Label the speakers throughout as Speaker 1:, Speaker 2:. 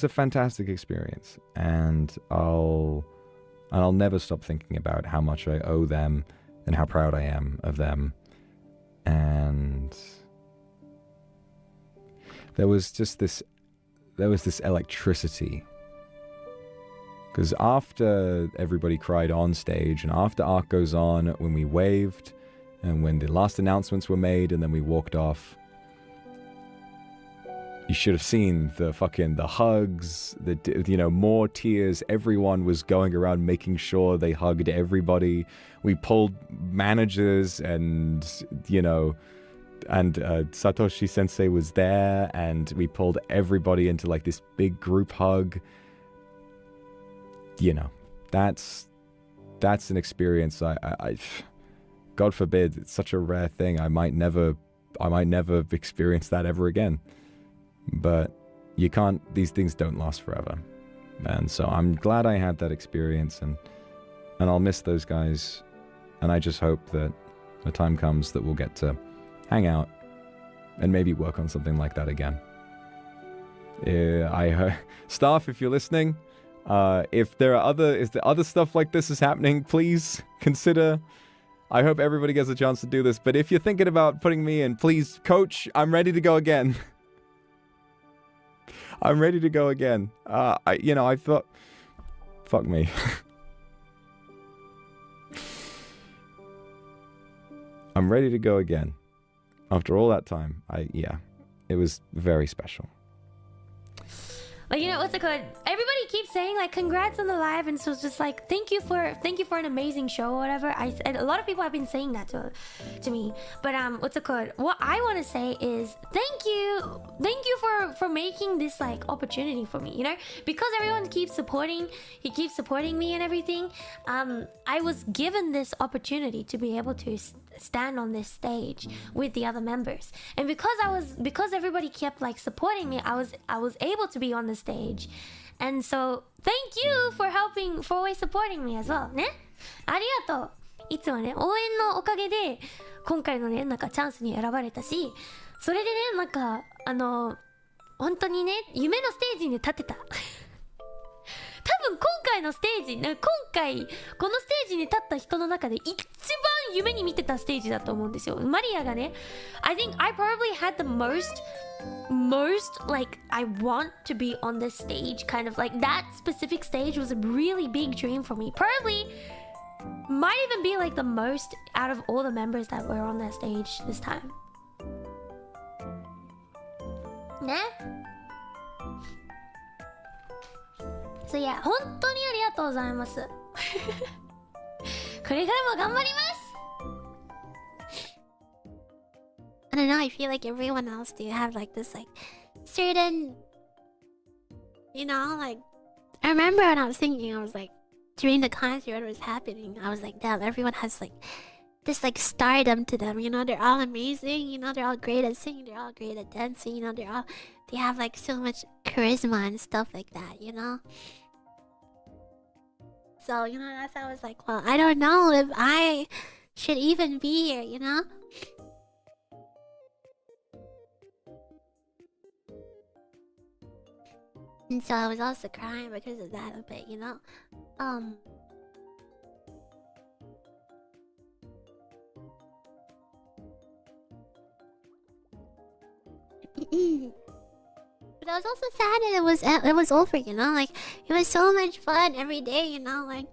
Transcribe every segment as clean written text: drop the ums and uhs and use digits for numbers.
Speaker 1: was a fantastic experience, and I'll never stop thinking about how much I owe them and how proud I am of them. And there was this electricity, because after everybody cried on stage, and after Arc Goes On, when we waved, and when the last announcements were made, and then we walked off, you should have seen the hugs, more tears. Everyone was going around making sure they hugged everybody. We pulled managers, and Satoshi Sensei was there, and we pulled everybody into like this big group hug. That's an experience. I God forbid, it's such a rare thing. I might never experience that ever again. But you can't, these things don't last forever. And so I'm glad I had that experience, and I'll miss those guys. And I just hope that the time comes that we'll get to hang out and maybe work on something like that again. Staff, if you're listening, if there are other stuff like this is happening, please consider. I hope everybody gets a chance to do this. But if you're thinking about putting me in, please, coach, I'm ready to go again. I'm ready to go again. I thought, fuck me. I'm ready to go again. After all that time, it was very special.
Speaker 2: Well, what's it called? Everybody keeps saying like congrats on the live, and so it's just like thank you for an amazing show or whatever. A lot of people have been saying that to me. But what's it called? What I want to say is thank you for making this like opportunity for me. Because everyone keeps supporting me and everything. I was given this opportunity to be able to stand on this stage with the other members, and because everybody kept like supporting me, I was able to be on the stage. And so thank you for always supporting me as well ね。ありがとう。いつもね、応援のおかげで今回のね、なんかチャンスに選ばれたし、それでね、なんか本当にね、夢のステージに立てた。多分今回のステージ、このステージに立った人の中で一番夢に見てたステージだと思うんですよ。マリアがね、I think I probably had the most like I want to be on this stage, kind of like that specific stage was a really big dream for me. Probably might even be like the most out of all the members that were on that stage this time. ね。そういや、本当にありがとうございます。これからも頑張ります。I don't know, I feel like everyone else do have like this like certain, like I remember when I was thinking, I was like during the concert when it was happening, I was like, damn, everyone has like this like stardom to them, they're all amazing, they're all great at singing, they're all great at dancing, they have like so much charisma and stuff like that, So, that's how I was like, well, I don't know if I should even be here, And so I was also crying because of that a bit, But I was also sad that it was over, like it was so much fun every day, like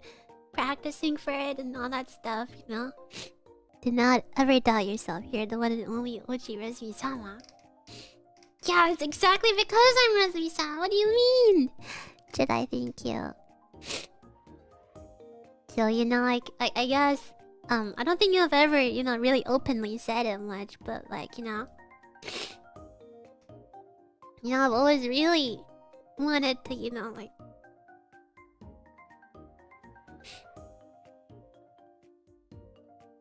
Speaker 2: practicing for it and all that stuff, Do not ever doubt yourself. You're the one and only Ochi Resumi-sama. Yeah, it's exactly because I'm Resumi-san. What do you mean? Should I thank you? So, like, I guess, I don't think you've ever, really openly said it much, but like, I've always really wanted to, like...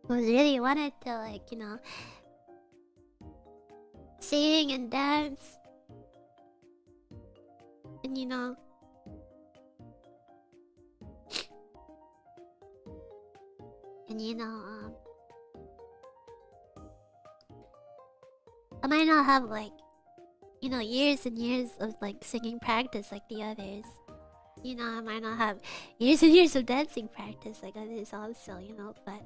Speaker 2: I really wanted to, like, sing and dance. And, I might not have, like,
Speaker 3: you know, years and years of like singing practice like the others. You know, I might not have years and years of dancing practice like others also, you know, but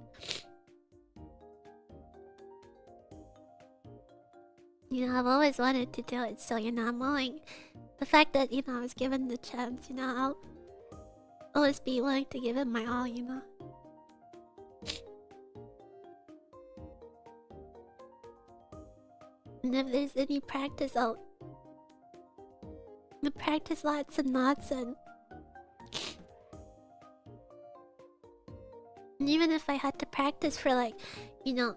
Speaker 3: you know, I've always wanted to do it, so you know, I'm willing. The fact that, you know, I was given the chance, you know, I'll always be willing to give it my all, you know. And if there's any practice, I'll practice lots and lots, and even if I had to practice for like, you know,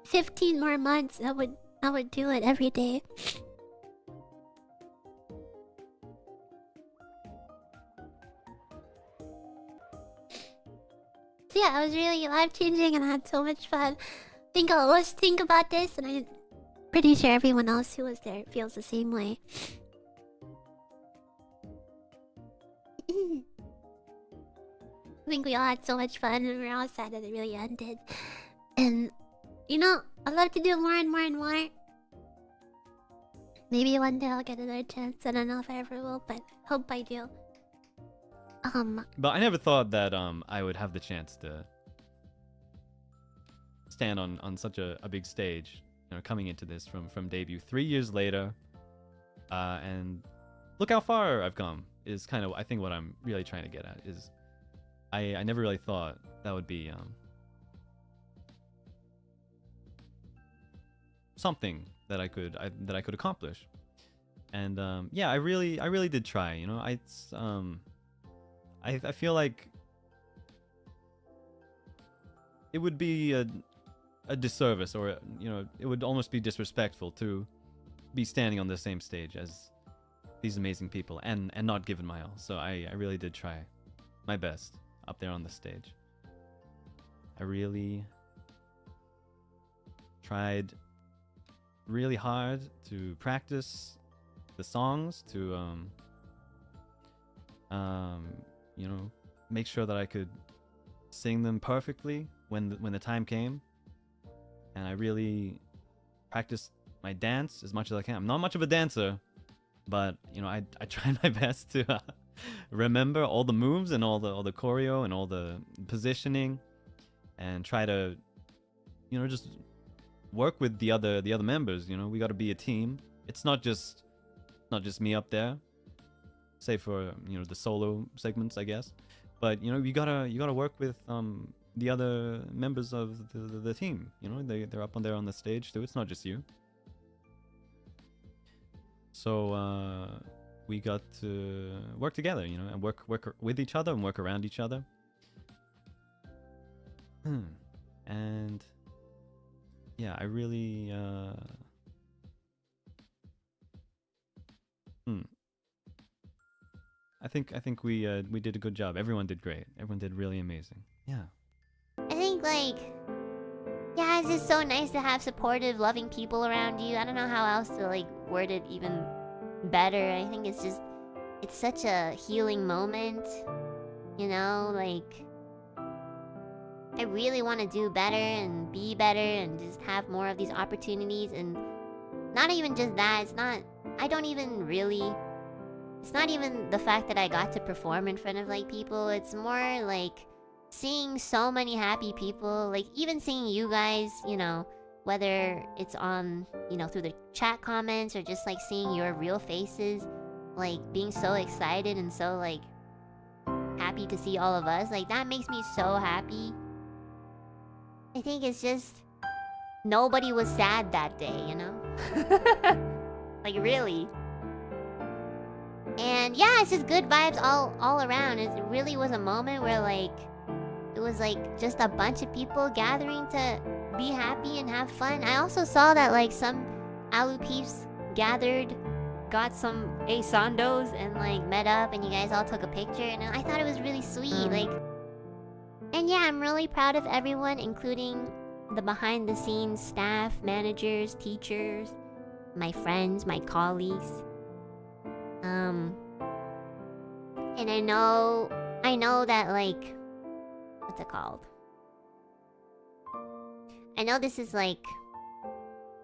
Speaker 3: 15 more months, I would do it every day. So yeah, it was really life-changing and I had so much fun. I think I'll always think about this, and I'm pretty sure everyone else who was there feels the same way. I think we all had so much fun and we're all sad that it really ended. And you know, I'd love to do more and more and more. Maybe one day I'll get another chance. I don't know if I ever will, but hope I do.
Speaker 4: But I never thought that I would have the chance to stand on such a big stage, you know, coming into this from debut 3 years later, and look how far I've come is kind of, I think, what I'm really trying to get at is I never really thought that would be something that I could accomplish. And yeah, I really did try, you know. I feel like it would be a disservice, or you know, it would almost be disrespectful to be standing on the same stage as these amazing people and not giving my all. So I really did try my best up there on the stage. I really tried really hard to practice the songs, to you know, make sure that I could sing them perfectly when the time came. And I really practiced my dance as much as I can. I'm not much of a dancer, but you know, I tried my best to remember all the moves and all the choreo and all the positioning, and try to, you know, just work with the other members. You know, we got to be a team. It's not just me up there, save for, you know, the solo segments, I guess. But you know, you gotta work with the other members of the team. You know, they're up on there on the stage too. It's not just you. So we got to work together, you know, and work with each other and work around each other. And yeah, I really I think we did a good job. Everyone did great. Everyone did really amazing. Yeah.
Speaker 5: I think, like, yeah, it's just so nice to have supportive, loving people around you. I don't know how else to, like, word it even better. I think it's just, it's such a healing moment, you know, like, I really want to do better and be better and just have more of these opportunities. And not even just that, it's not, I don't even really, it's not even the fact that I got to perform in front of, like, people. It's more like seeing so many happy people, like even seeing you guys, you know, whether it's on, you know, through the chat comments or just like seeing your real faces, like being so excited and so like happy to see all of us, like that makes me so happy. I think it's just nobody was sad that day, you know? Like really. And yeah, it's just good vibes all around. It really was a moment where like it was like just a bunch of people gathering to be happy and have fun. I also saw that like some Alu peeps gathered, got some A-sandos and like met up and you guys all took a picture, and I thought it was really sweet. Like, and yeah, I'm really proud of everyone, including the behind the scenes staff, managers, teachers, my friends, my colleagues. And I know that like, what's it called? I know this is like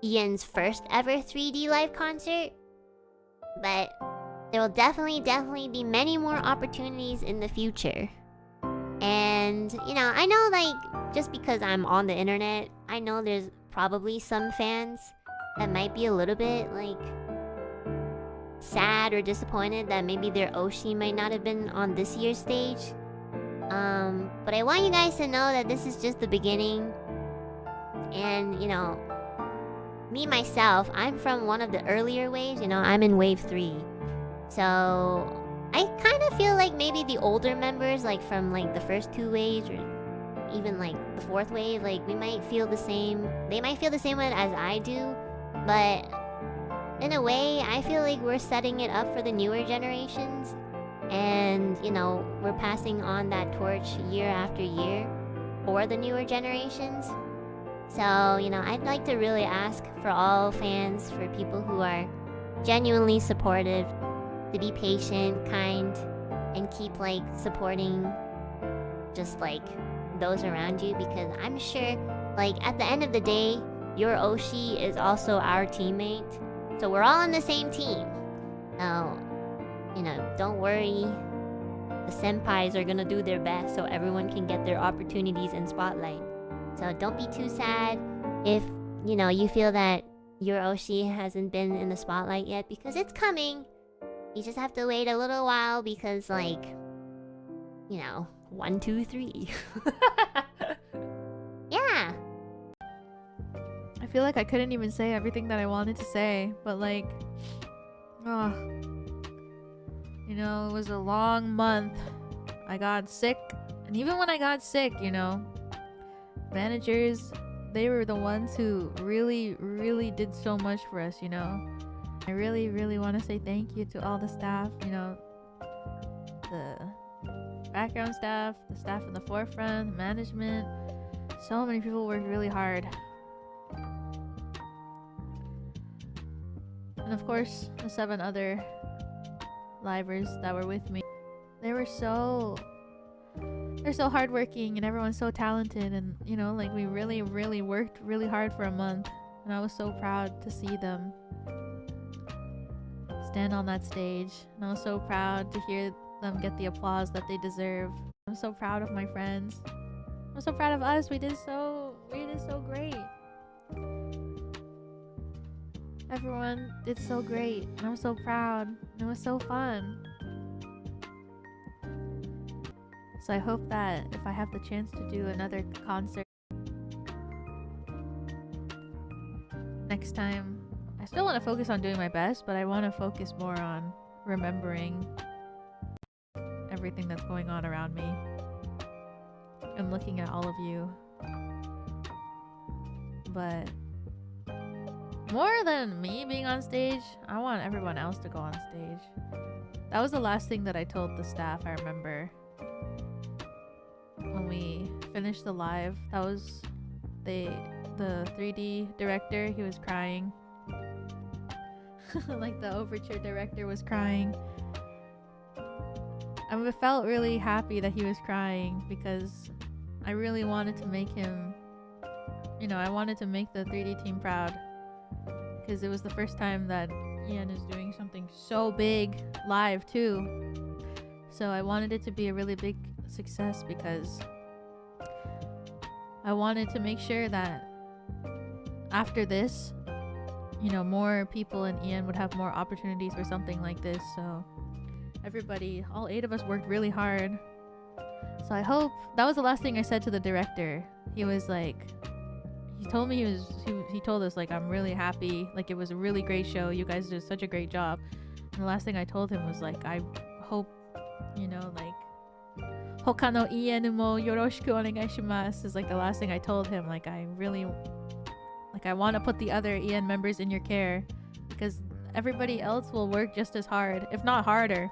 Speaker 5: Ian's first ever 3D live concert, but there will definitely be many more opportunities in the future. And, you know, I know, like, just because I'm on the internet, I know there's probably some fans that might be a little bit, like, sad or disappointed that maybe their Oshi might not have been on this year's stage. But I want you guys to know that this is just the beginning. And, you know, me myself, I'm from one of the earlier waves, you know, I'm in wave 3. So I kind of feel like maybe the older members, like from like the first 2 waves or even like the 4th wave, like we might feel the same. They might feel the same way as I do, but in a way, I feel like we're setting it up for the newer generations, and you know, we're passing on that torch year after year for the newer generations. So, you know, I'd like to really ask for all fans, for people who are genuinely supportive, to be patient, kind, and keep like supporting just like those around you, because I'm sure like at the end of the day, your Oshi is also our teammate. So we're all on the same team. Now, you know, don't worry. The senpais are gonna do their best so everyone can get their opportunities in Spotlight. So don't be too sad if, you know, you feel that your Oshi hasn't been in the spotlight yet, because it's coming. You just have to wait a little while because, like, you know, 1, 2, 3. Yeah.
Speaker 6: I feel like I couldn't even say everything that I wanted to say, but like, oh, you know, it was a long month. I got sick, and even when I got sick, you know, managers, they were the ones who really did so much for us, you know. I really want to say thank you to all the staff, you know, the background staff, the staff in the forefront, management. So many people worked really hard. And of course, the 7 other livers that were with me. They're so hardworking, and everyone's so talented, and you know, like we really worked really hard for a month, and I was so proud to see them stand on that stage, and I was so proud to hear them get the applause that they deserve. I'm so proud of my friends. I'm so proud of us. We did so great. Everyone did so great, and I'm so proud. It was so fun. So I hope that if I have the chance to do another concert next time, I still want to focus on doing my best, but I want to focus more on remembering everything that's going on around me and looking at all of you. But more than me being on stage, I want everyone else to go on stage. That was the last thing that I told the staff, I remember. When we finished the live, that was the 3D director, he was crying. Like the Overture director was crying. I felt really happy that he was crying because I really wanted to make him, you know, I wanted to make the 3D team proud, because it was the first time that Ian is doing something so big live too. So I wanted it to be a really big success, because I wanted to make sure that after this, you know, more people in Ian would have more opportunities for something like this. So everybody, all 8 of us worked really hard. So I hope, that was the last thing I said to the director. He was like, he told me he told us, like, I'm really happy, like it was a really great show, you guys did such a great job. And the last thing I told him was like, I hope, you know, like, Hoka no Ienu mo yoroshiku onegaishimasu is like the last thing I told him. Like, I really, like, I want to put the other Ian members in your care, because everybody else will work just as hard, if not harder.